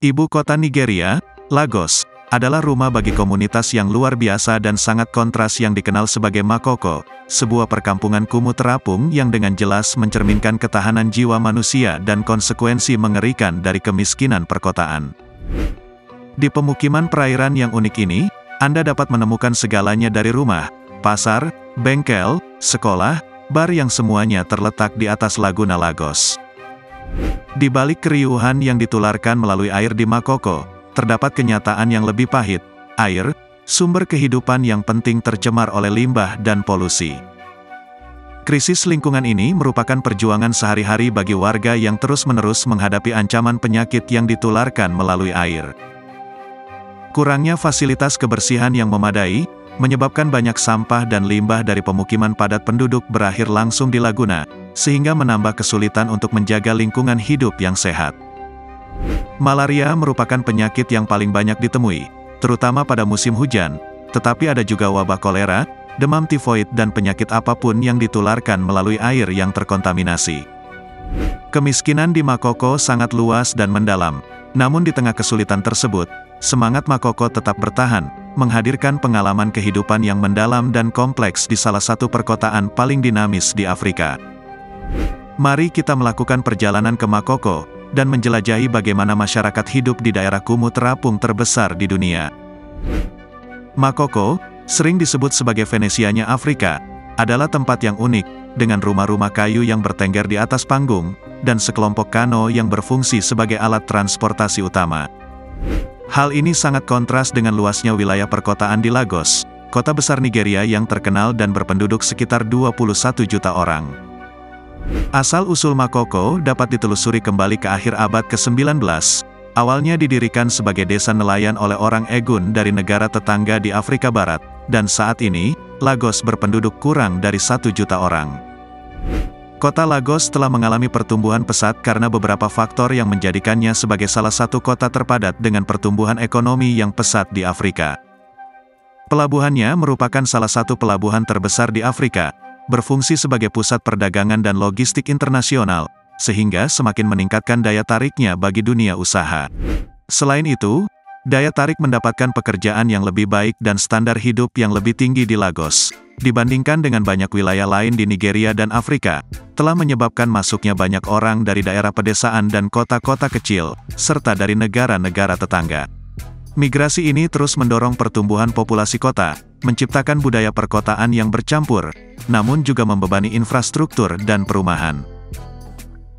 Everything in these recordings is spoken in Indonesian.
Ibu kota Nigeria, Lagos, adalah rumah bagi komunitas yang luar biasa dan sangat kontras yang dikenal sebagai Makoko, sebuah perkampungan kumuh terapung yang dengan jelas mencerminkan ketahanan jiwa manusia dan konsekuensi mengerikan dari kemiskinan perkotaan. Di pemukiman perairan yang unik ini, Anda dapat menemukan segalanya dari rumah, pasar, bengkel, sekolah, bar yang semuanya terletak di atas Laguna Lagos. Di balik keriuhan yang ditularkan melalui air di Makoko, terdapat kenyataan yang lebih pahit. Air, sumber kehidupan yang penting tercemar oleh limbah dan polusi. Krisis lingkungan ini merupakan perjuangan sehari-hari bagi warga yang terus-menerus menghadapi ancaman penyakit yang ditularkan melalui air. Kurangnya fasilitas kebersihan yang memadai, menyebabkan banyak sampah dan limbah dari pemukiman padat penduduk berakhir langsung di Laguna, sehingga menambah kesulitan untuk menjaga lingkungan hidup yang sehat. Malaria merupakan penyakit yang paling banyak ditemui, terutama pada musim hujan, tetapi ada juga wabah kolera, demam tifoid dan penyakit apapun yang ditularkan melalui air yang terkontaminasi. Kemiskinan di Makoko sangat luas dan mendalam, namun di tengah kesulitan tersebut, semangat Makoko tetap bertahan, menghadirkan pengalaman kehidupan yang mendalam dan kompleks di salah satu perkotaan paling dinamis di Afrika. Mari kita melakukan perjalanan ke Makoko, dan menjelajahi bagaimana masyarakat hidup di daerah kumuh terapung terbesar di dunia. Makoko, sering disebut sebagai Venesianya Afrika, adalah tempat yang unik, dengan rumah-rumah kayu yang bertengger di atas panggung, dan sekelompok kano yang berfungsi sebagai alat transportasi utama. Hal ini sangat kontras dengan luasnya wilayah perkotaan di Lagos, kota besar Nigeria yang terkenal dan berpenduduk sekitar 21 juta orang. Asal-usul Makoko dapat ditelusuri kembali ke akhir abad ke-19, awalnya didirikan sebagai desa nelayan oleh orang Egun dari negara tetangga di Afrika Barat, dan saat ini, Lagos berpenduduk kurang dari 1 juta orang. Kota Lagos telah mengalami pertumbuhan pesat karena beberapa faktor yang menjadikannya sebagai salah satu kota terpadat dengan pertumbuhan ekonomi yang pesat di Afrika. Pelabuhannya merupakan salah satu pelabuhan terbesar di Afrika, berfungsi sebagai pusat perdagangan dan logistik internasional, sehingga semakin meningkatkan daya tariknya bagi dunia usaha. Selain itu, daya tarik mendapatkan pekerjaan yang lebih baik dan standar hidup yang lebih tinggi di Lagos, dibandingkan dengan banyak wilayah lain di Nigeria dan Afrika, telah menyebabkan masuknya banyak orang dari daerah pedesaan dan kota-kota kecil, serta dari negara-negara tetangga. Migrasi ini terus mendorong pertumbuhan populasi kota, menciptakan budaya perkotaan yang bercampur, namun juga membebani infrastruktur dan perumahan.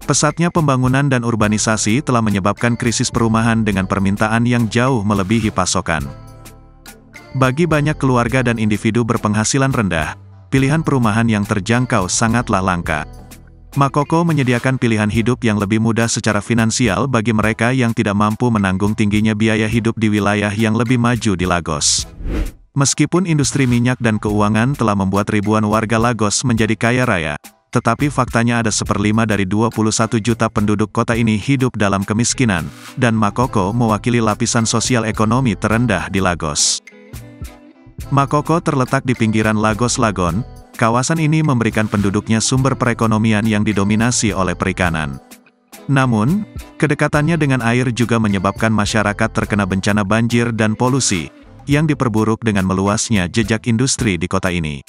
Pesatnya pembangunan dan urbanisasi telah menyebabkan krisis perumahan dengan permintaan yang jauh melebihi pasokan. Bagi banyak keluarga dan individu berpenghasilan rendah, pilihan perumahan yang terjangkau sangatlah langka. Makoko menyediakan pilihan hidup yang lebih mudah secara finansial bagi mereka yang tidak mampu menanggung tingginya biaya hidup di wilayah yang lebih maju di Lagos. Meskipun industri minyak dan keuangan telah membuat ribuan warga Lagos menjadi kaya raya, tetapi faktanya ada 1/5 dari 21 juta penduduk kota ini hidup dalam kemiskinan, dan Makoko mewakili lapisan sosial ekonomi terendah di Lagos. Makoko terletak di pinggiran Lagos Lagon. Kawasan ini memberikan penduduknya sumber perekonomian yang didominasi oleh perikanan. Namun, kedekatannya dengan air juga menyebabkan masyarakat terkena bencana banjir dan polusi, yang diperburuk dengan meluasnya jejak industri di kota ini.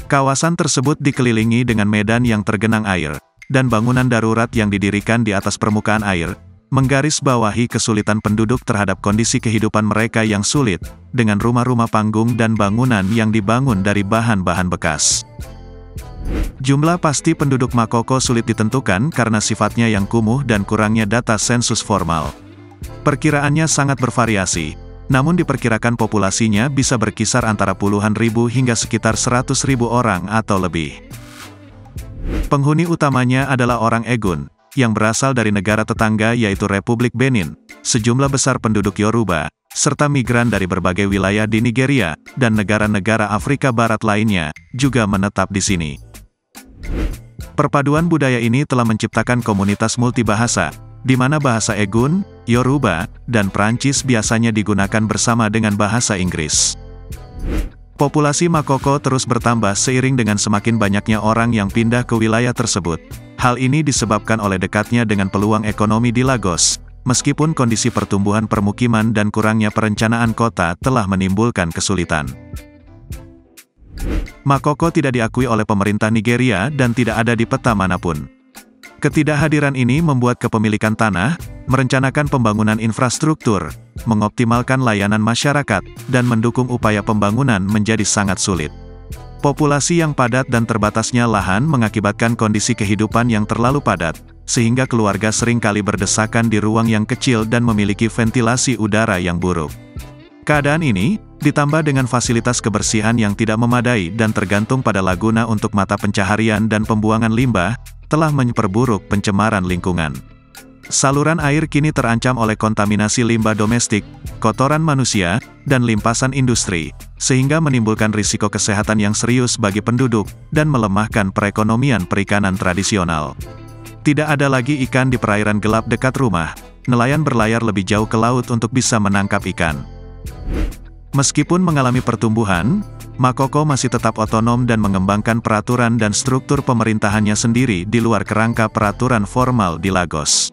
Kawasan tersebut dikelilingi dengan medan yang tergenang air, dan bangunan darurat yang didirikan di atas permukaan air, menggarisbawahi kesulitan penduduk terhadap kondisi kehidupan mereka yang sulit, dengan rumah-rumah panggung dan bangunan yang dibangun dari bahan-bahan bekas. Jumlah pasti penduduk Makoko sulit ditentukan karena sifatnya yang kumuh dan kurangnya data sensus formal. Perkiraannya sangat bervariasi, namun diperkirakan populasinya bisa berkisar antara puluhan ribu hingga sekitar 100.000 orang atau lebih. Penghuni utamanya adalah orang Egun, yang berasal dari negara tetangga yaitu Republik Benin, sejumlah besar penduduk Yoruba, serta migran dari berbagai wilayah di Nigeria, dan negara-negara Afrika Barat lainnya, juga menetap di sini. Perpaduan budaya ini telah menciptakan komunitas multibahasa, di mana bahasa Egun, Yoruba, dan Prancis biasanya digunakan bersama dengan bahasa Inggris. Populasi Makoko terus bertambah seiring dengan semakin banyaknya orang yang pindah ke wilayah tersebut. Hal ini disebabkan oleh dekatnya dengan peluang ekonomi di Lagos, meskipun kondisi pertumbuhan permukiman dan kurangnya perencanaan kota telah menimbulkan kesulitan. Makoko tidak diakui oleh pemerintah Nigeria dan tidak ada di peta manapun. Ketidakhadiran ini membuat kepemilikan tanah, merencanakan pembangunan infrastruktur, mengoptimalkan layanan masyarakat, dan mendukung upaya pembangunan menjadi sangat sulit. Populasi yang padat dan terbatasnya lahan mengakibatkan kondisi kehidupan yang terlalu padat, sehingga keluarga seringkali berdesakan di ruang yang kecil dan memiliki ventilasi udara yang buruk. Keadaan ini, ditambah dengan fasilitas kebersihan yang tidak memadai dan tergantung pada laguna untuk mata pencaharian dan pembuangan limbah, telah memperburuk pencemaran lingkungan. Saluran air kini terancam oleh kontaminasi limbah domestik, kotoran manusia, dan limpasan industri, sehingga menimbulkan risiko kesehatan yang serius bagi penduduk, dan melemahkan perekonomian perikanan tradisional. Tidak ada lagi ikan di perairan gelap dekat rumah, nelayan berlayar lebih jauh ke laut untuk bisa menangkap ikan. Meskipun mengalami pertumbuhan, Makoko masih tetap otonom dan mengembangkan peraturan dan struktur pemerintahannya sendiri di luar kerangka peraturan formal di Lagos.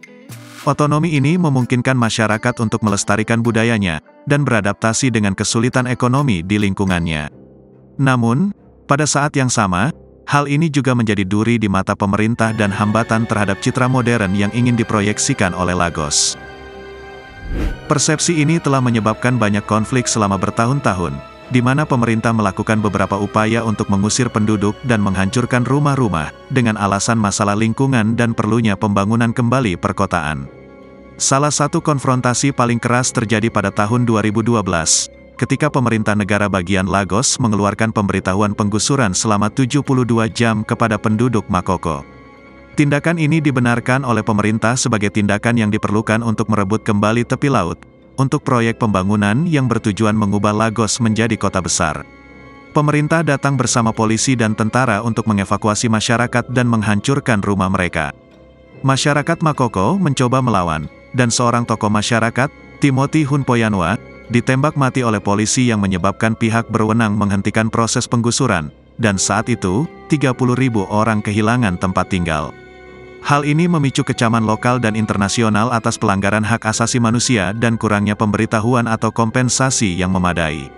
Otonomi ini memungkinkan masyarakat untuk melestarikan budayanya, dan beradaptasi dengan kesulitan ekonomi di lingkungannya. Namun, pada saat yang sama, hal ini juga menjadi duri di mata pemerintah dan hambatan terhadap citra modern yang ingin diproyeksikan oleh Lagos. Persepsi ini telah menyebabkan banyak konflik selama bertahun-tahun, di mana pemerintah melakukan beberapa upaya untuk mengusir penduduk dan menghancurkan rumah-rumah, dengan alasan masalah lingkungan dan perlunya pembangunan kembali perkotaan. Salah satu konfrontasi paling keras terjadi pada tahun 2012, ketika pemerintah negara bagian Lagos mengeluarkan pemberitahuan penggusuran selama 72 jam kepada penduduk Makoko. Tindakan ini dibenarkan oleh pemerintah sebagai tindakan yang diperlukan untuk merebut kembali tepi laut, untuk proyek pembangunan yang bertujuan mengubah Lagos menjadi kota besar. Pemerintah datang bersama polisi dan tentara untuk mengevakuasi masyarakat dan menghancurkan rumah mereka. Masyarakat Makoko mencoba melawan, dan seorang tokoh masyarakat, Timothy Hunpoyanwa, ditembak mati oleh polisi yang menyebabkan pihak berwenang menghentikan proses penggusuran, dan saat itu, 30.000 orang kehilangan tempat tinggal. Hal ini memicu kecaman lokal dan internasional atas pelanggaran hak asasi manusia dan kurangnya pemberitahuan atau kompensasi yang memadai.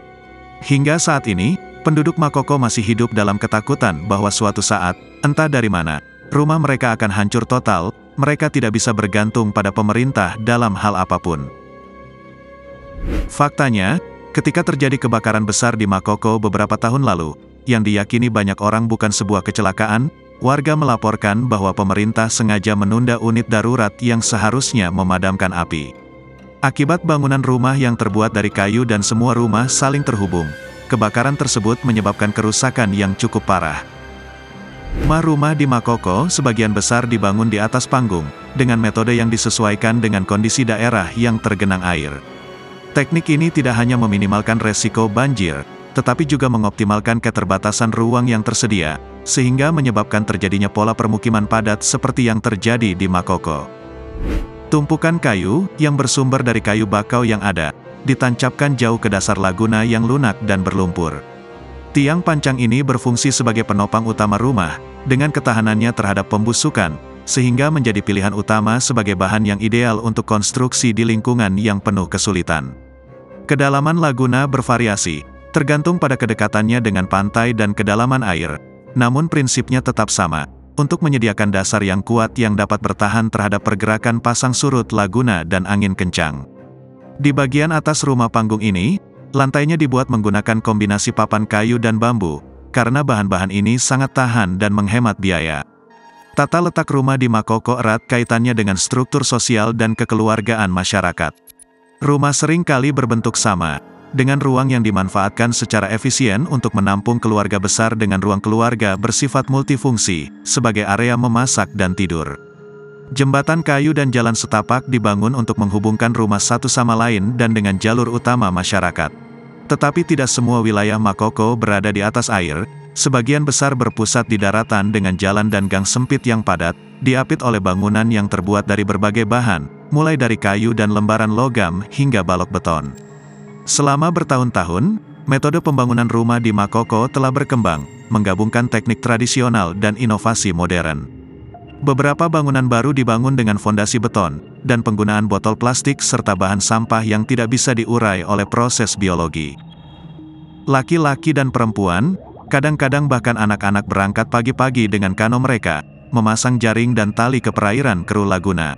Hingga saat ini, penduduk Makoko masih hidup dalam ketakutan bahwa suatu saat, entah dari mana, rumah mereka akan hancur total, mereka tidak bisa bergantung pada pemerintah dalam hal apapun. Faktanya, ketika terjadi kebakaran besar di Makoko beberapa tahun lalu, yang diyakini banyak orang bukan sebuah kecelakaan, warga melaporkan bahwa pemerintah sengaja menunda unit darurat yang seharusnya memadamkan api. Akibat bangunan rumah yang terbuat dari kayu dan semua rumah saling terhubung, kebakaran tersebut menyebabkan kerusakan yang cukup parah. Rumah di Makoko sebagian besar dibangun di atas panggung, dengan metode yang disesuaikan dengan kondisi daerah yang tergenang air. Teknik ini tidak hanya meminimalkan resiko banjir, tetapi juga mengoptimalkan keterbatasan ruang yang tersedia, sehingga menyebabkan terjadinya pola permukiman padat seperti yang terjadi di Makoko. Tumpukan kayu, yang bersumber dari kayu bakau yang ada, ditancapkan jauh ke dasar laguna yang lunak dan berlumpur. Tiang pancang ini berfungsi sebagai penopang utama rumah, dengan ketahanannya terhadap pembusukan, sehingga menjadi pilihan utama sebagai bahan yang ideal untuk konstruksi di lingkungan yang penuh kesulitan. Kedalaman laguna bervariasi, tergantung pada kedekatannya dengan pantai dan kedalaman air, namun prinsipnya tetap sama, untuk menyediakan dasar yang kuat yang dapat bertahan terhadap pergerakan pasang surut laguna dan angin kencang. Di bagian atas rumah panggung ini, lantainya dibuat menggunakan kombinasi papan kayu dan bambu, karena bahan-bahan ini sangat tahan dan menghemat biaya. Tata letak rumah di Makoko erat kaitannya dengan struktur sosial dan kekeluargaan masyarakat. Rumah sering kali berbentuk sama, dengan ruang yang dimanfaatkan secara efisien untuk menampung keluarga besar dengan ruang keluarga bersifat multifungsi, sebagai area memasak dan tidur. Jembatan kayu dan jalan setapak dibangun untuk menghubungkan rumah satu sama lain dan dengan jalur utama masyarakat. Tetapi tidak semua wilayah Makoko berada di atas air, sebagian besar berpusat di daratan dengan jalan dan gang sempit yang padat, diapit oleh bangunan yang terbuat dari berbagai bahan, mulai dari kayu dan lembaran logam hingga balok beton. Selama bertahun-tahun, metode pembangunan rumah di Makoko telah berkembang, menggabungkan teknik tradisional dan inovasi modern. Beberapa bangunan baru dibangun dengan fondasi beton, dan penggunaan botol plastik serta bahan sampah yang tidak bisa diurai oleh proses biologi. Laki-laki dan perempuan, kadang-kadang bahkan anak-anak berangkat pagi-pagi dengan kano mereka, memasang jaring dan tali ke perairan Kru Laguna.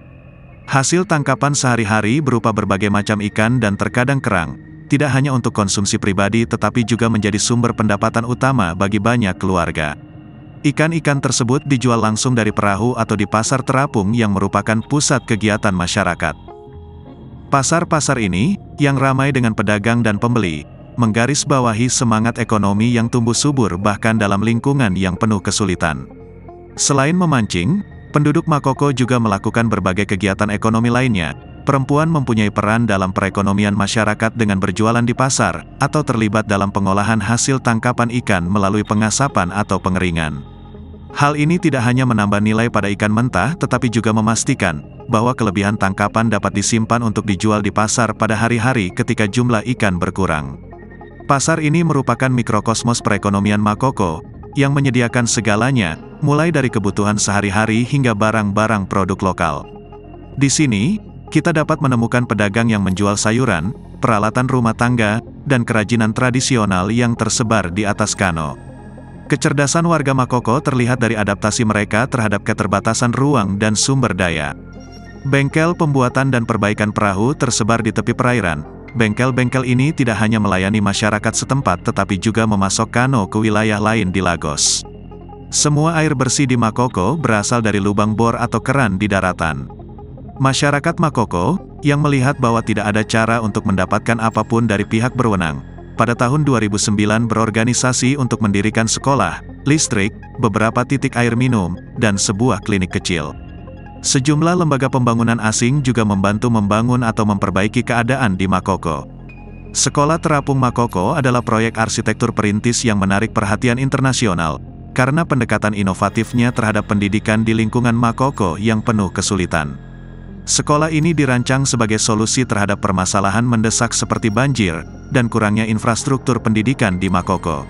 Hasil tangkapan sehari-hari berupa berbagai macam ikan dan terkadang kerang, tidak hanya untuk konsumsi pribadi tetapi juga menjadi sumber pendapatan utama bagi banyak keluarga. Ikan-ikan tersebut dijual langsung dari perahu atau di pasar terapung yang merupakan pusat kegiatan masyarakat. Pasar-pasar ini, yang ramai dengan pedagang dan pembeli, menggarisbawahi semangat ekonomi yang tumbuh subur bahkan dalam lingkungan yang penuh kesulitan. Selain memancing, penduduk Makoko juga melakukan berbagai kegiatan ekonomi lainnya. Perempuan mempunyai peran dalam perekonomian masyarakat dengan berjualan di pasar, atau terlibat dalam pengolahan hasil tangkapan ikan melalui pengasapan atau pengeringan. Hal ini tidak hanya menambah nilai pada ikan mentah tetapi juga memastikan bahwa kelebihan tangkapan dapat disimpan untuk dijual di pasar pada hari-hari ketika jumlah ikan berkurang. Pasar ini merupakan mikrokosmos perekonomian Makoko, yang menyediakan segalanya, mulai dari kebutuhan sehari-hari hingga barang-barang produk lokal. Di sini, kita dapat menemukan pedagang yang menjual sayuran, peralatan rumah tangga, dan kerajinan tradisional yang tersebar di atas kano. Kecerdasan warga Makoko terlihat dari adaptasi mereka terhadap keterbatasan ruang dan sumber daya. Bengkel pembuatan dan perbaikan perahu tersebar di tepi perairan. Bengkel-bengkel ini tidak hanya melayani masyarakat setempat tetapi juga memasok kano ke wilayah lain di Lagos. Semua air bersih di Makoko berasal dari lubang bor atau keran di daratan. Masyarakat Makoko, yang melihat bahwa tidak ada cara untuk mendapatkan apapun dari pihak berwenang, pada tahun 2009 berorganisasi untuk mendirikan sekolah, listrik, beberapa titik air minum, dan sebuah klinik kecil. Sejumlah lembaga pembangunan asing juga membantu membangun atau memperbaiki keadaan di Makoko. Sekolah Terapung Makoko adalah proyek arsitektur perintis yang menarik perhatian internasional, karena pendekatan inovatifnya terhadap pendidikan di lingkungan Makoko yang penuh kesulitan. Sekolah ini dirancang sebagai solusi terhadap permasalahan mendesak seperti banjir, dan kurangnya infrastruktur pendidikan di Makoko.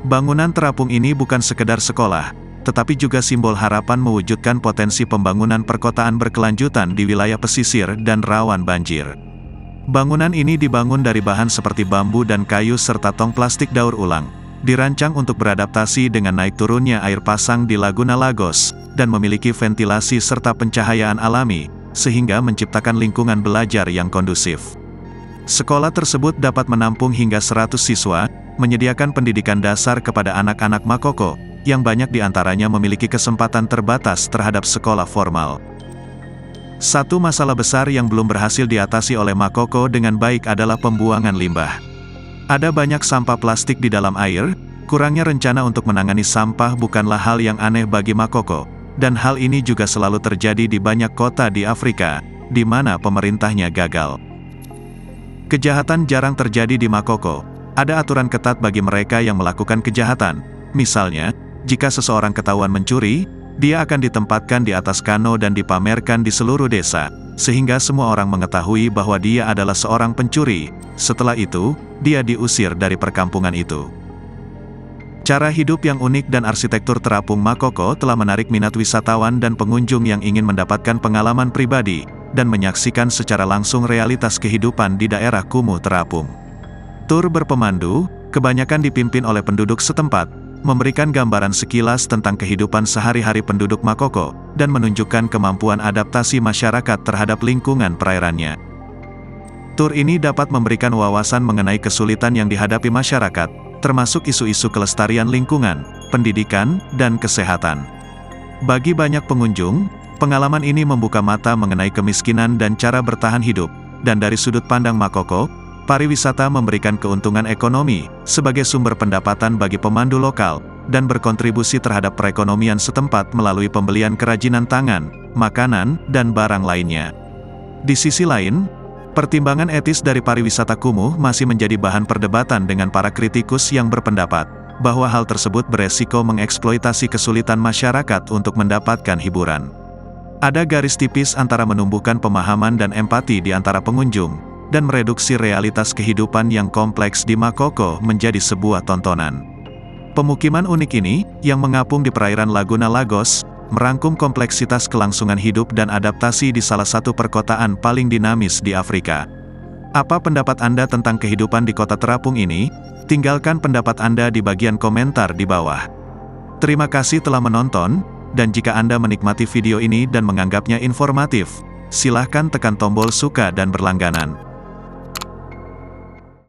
Bangunan terapung ini bukan sekedar sekolah, tetapi juga simbol harapan mewujudkan potensi pembangunan perkotaan berkelanjutan di wilayah pesisir dan rawan banjir. Bangunan ini dibangun dari bahan seperti bambu dan kayu serta tong plastik daur ulang, dirancang untuk beradaptasi dengan naik turunnya air pasang di Laguna Lagos, dan memiliki ventilasi serta pencahayaan alami, sehingga menciptakan lingkungan belajar yang kondusif. Sekolah tersebut dapat menampung hingga 100 siswa, menyediakan pendidikan dasar kepada anak-anak Makoko, yang banyak diantaranya memiliki kesempatan terbatas terhadap sekolah formal. Satu masalah besar yang belum berhasil diatasi oleh Makoko dengan baik adalah pembuangan limbah. Ada banyak sampah plastik di dalam air, kurangnya rencana untuk menangani sampah bukanlah hal yang aneh bagi Makoko. Dan hal ini juga selalu terjadi di banyak kota di Afrika, di mana pemerintahnya gagal. Kejahatan jarang terjadi di Makoko. Ada aturan ketat bagi mereka yang melakukan kejahatan. Misalnya, jika seseorang ketahuan mencuri, dia akan ditempatkan di atas kano dan dipamerkan di seluruh desa, sehingga semua orang mengetahui bahwa dia adalah seorang pencuri. Setelah itu, dia diusir dari perkampungan itu. Cara hidup yang unik dan arsitektur terapung Makoko telah menarik minat wisatawan dan pengunjung yang ingin mendapatkan pengalaman pribadi, dan menyaksikan secara langsung realitas kehidupan di daerah kumuh terapung. Tur berpemandu, kebanyakan dipimpin oleh penduduk setempat, memberikan gambaran sekilas tentang kehidupan sehari-hari penduduk Makoko, dan menunjukkan kemampuan adaptasi masyarakat terhadap lingkungan perairannya. Tur ini dapat memberikan wawasan mengenai kesulitan yang dihadapi masyarakat, termasuk isu-isu kelestarian lingkungan, pendidikan, dan kesehatan. Bagi banyak pengunjung, pengalaman ini membuka mata mengenai kemiskinan dan cara bertahan hidup, dan dari sudut pandang Makoko, pariwisata memberikan keuntungan ekonomi, sebagai sumber pendapatan bagi pemandu lokal, dan berkontribusi terhadap perekonomian setempat melalui pembelian kerajinan tangan, makanan, dan barang lainnya. Di sisi lain, pertimbangan etis dari pariwisata kumuh masih menjadi bahan perdebatan dengan para kritikus yang berpendapat bahwa hal tersebut beresiko mengeksploitasi kesulitan masyarakat untuk mendapatkan hiburan. Ada garis tipis antara menumbuhkan pemahaman dan empati di antara pengunjung, dan mereduksi realitas kehidupan yang kompleks di Makoko menjadi sebuah tontonan. Pemukiman unik ini, yang mengapung di perairan Laguna Lagos, merangkum kompleksitas kelangsungan hidup dan adaptasi di salah satu perkotaan paling dinamis di Afrika. Apa pendapat Anda tentang kehidupan di kota terapung ini? Tinggalkan pendapat Anda di bagian komentar di bawah. Terima kasih telah menonton, dan jika Anda menikmati video ini dan menganggapnya informatif, silahkan tekan tombol suka dan berlangganan.